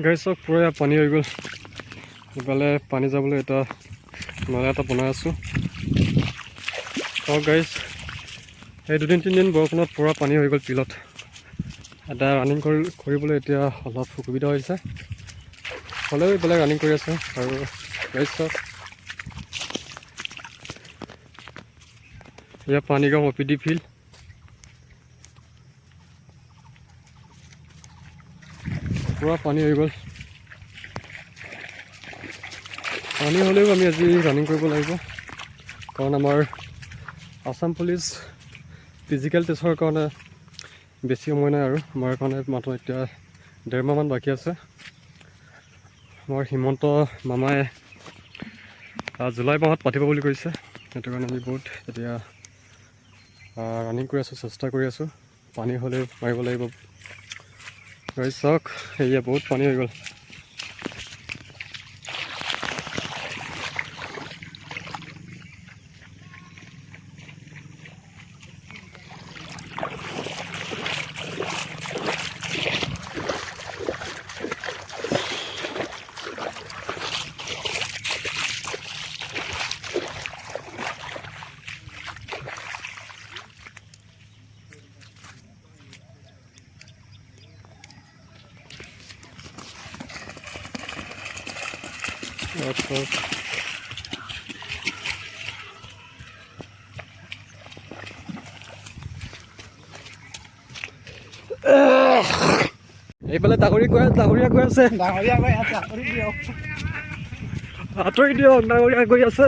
Guys চব পুৰা পানী হৈ গ'ল। ইফালে পানী যাবলৈ এটা নলা এটা বনাই আছোঁ। গাইজ এই 2-3 দিন বৰষুণত পুৰা পানী হৈ গ'ল ফিল্ডত। এটা ৰানিং কৰিবলৈ এতিয়া অলপ সুবিধা হৈছে, হ'লেও এইফালে ৰানিং কৰি আছে। আৰু গাইজ চব এয়া পানীগাঁও OPD ফিল্ড। পুৰা পানী হৈ গ'ল। পানী হ'লেও আমি আজি ৰানিং কৰিব লাগিব, কাৰণ আমাৰ আসাম পুলিচ ফিজিকেল টেষ্টৰ কাৰণে বেছি সময় নাই আৰু আমাৰ কাৰণে মাত্ৰ এতিয়া 1.5 মাহমান বাকী আছে। আমাৰ হিমন্ত মামাই জুলাই মাহত পাতিব বুলি কৈছে, সেইটো কাৰণে আমি বহুত এতিয়া ৰানিং কৰি আছোঁ, চেষ্টা কৰি আছোঁ। পানী হ'লেও মাৰিব লাগিব। গাইজ চাওক, এয়া বহুত পানী হৈ গ'ল। এইফালে ডাঙৰীয়া গৈ আছে, আঁতৰি দিয়ক, ডাঙৰীয়া গৈ আছে।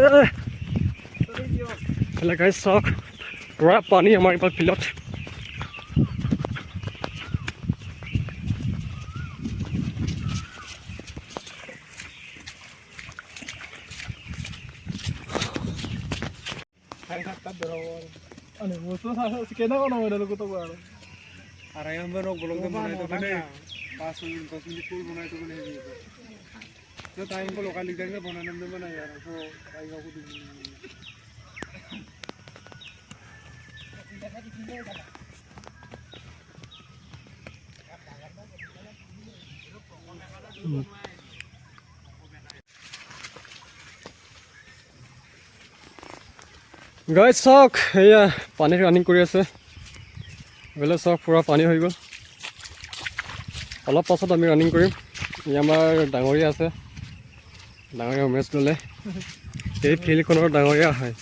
এইফালে গাইজ চাওক, পুৰা পানী আমাৰ এইফালে ফিল্ডত। গাইজ চাওক, এয়া পানীত ৰানিং কৰি আছে। এইফালে চাওক, পুৰা পানী হৈ গ'ল। অলপ পাছত আমি ৰানিং কৰিম। ই আমাৰ ডাঙৰীয়া আছে, ডাঙৰীয়া উমেশ দলে। এই ফিল্ডখনৰ ডাঙৰীয়া হয়।